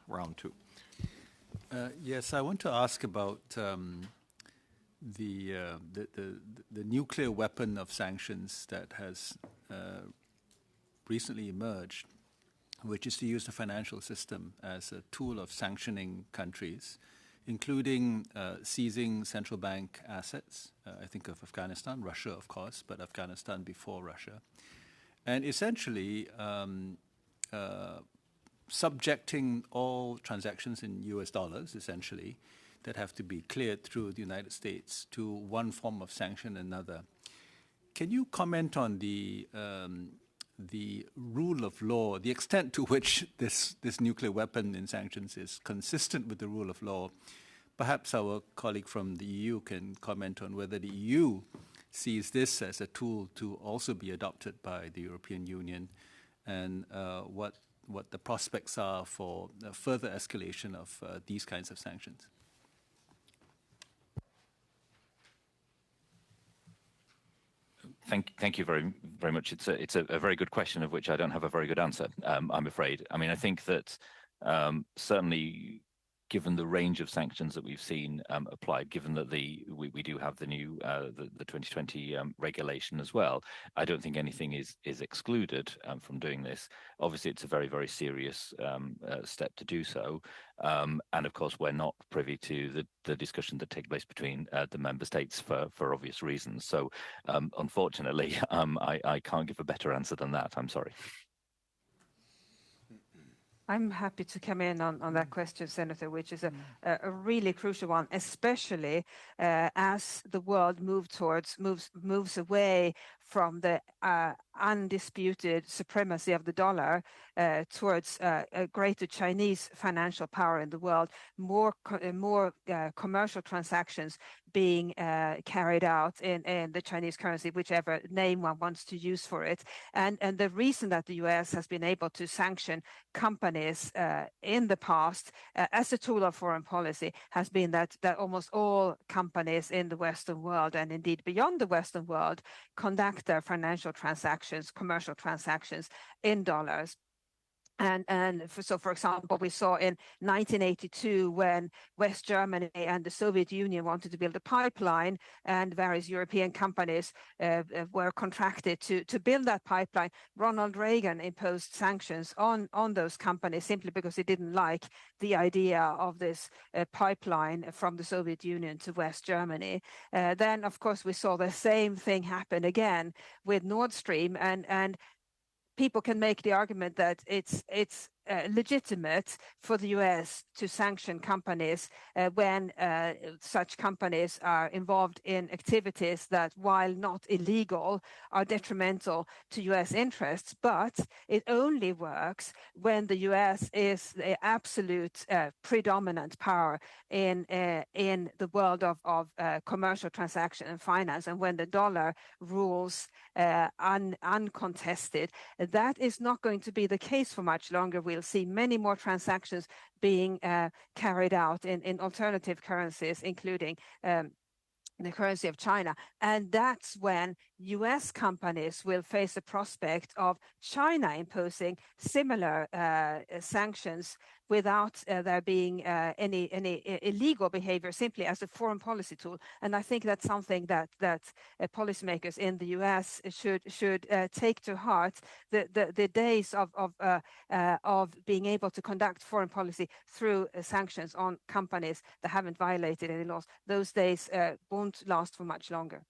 round two. Yes, I want to ask about the nuclear weapon of sanctions that has recently emerged, which is to use the financial system as a tool of sanctioning countries, including seizing central bank assets. I think of Afghanistan, Russia, of course, but Afghanistan before Russia. And essentially subjecting all transactions in US dollars, essentially, that have to be cleared through the United States to one form of sanction or another. Can you comment on the rule of law, the extent to which this nuclear weapon in sanctions is consistent with the rule of law? Perhaps our colleague from the EU can comment on whether the EU sees this as a tool to also be adopted by the European Union, and what the prospects are for further escalation of these kinds of sanctions. Thank you very much. It's a very good question of which I don't have a very good answer, I'm afraid. I mean, I think that certainly, given the range of sanctions that we've seen applied, given that we do have the new the 2020 regulation as well, I don't think anything is excluded from doing this. Obviously, it's a very, very serious step to do so, and of course, we're not privy to the discussion that take place between the member states for obvious reasons. So, unfortunately, I can't give a better answer than that. I'm sorry. I'm happy to come in on that question, Senator, which is a really crucial one, especially as the world moves away from the undisputed supremacy of the dollar towards a greater Chinese financial power in the world, more commercial transactions being carried out in the Chinese currency, whichever name one wants to use for it. And the reason that the US has been able to sanction companies in the past as a tool of foreign policy has been that almost all companies in the Western world, and indeed beyond the Western world, conduct their financial transactions, commercial transactions in dollars. So, for example, we saw in 1982 when West Germany and the Soviet Union wanted to build a pipeline, and various European companies were contracted to build that pipeline. Ronald Reagan imposed sanctions on those companies simply because he didn't like the idea of this pipeline from the Soviet Union to West Germany. Then, of course, we saw the same thing happen again with Nord Stream, and people can make the argument that it's legitimate for the US to sanction companies when such companies are involved in activities that, while not illegal, are detrimental to US interests. But it only works when the US is the absolute predominant power in the world of commercial transaction and finance, and when the dollar rules uncontested. That is not going to be the case for much longer. We'll see many more transactions being carried out in alternative currencies, including the currency of China. And that's when US companies will face the prospect of China imposing similar sanctions without there being any illegal behavior, simply as a foreign policy tool. And I think that's something that policymakers in the US should take to heart. The days of being able to conduct foreign policy through sanctions on companies that haven't violated any laws, those days won't last for much longer.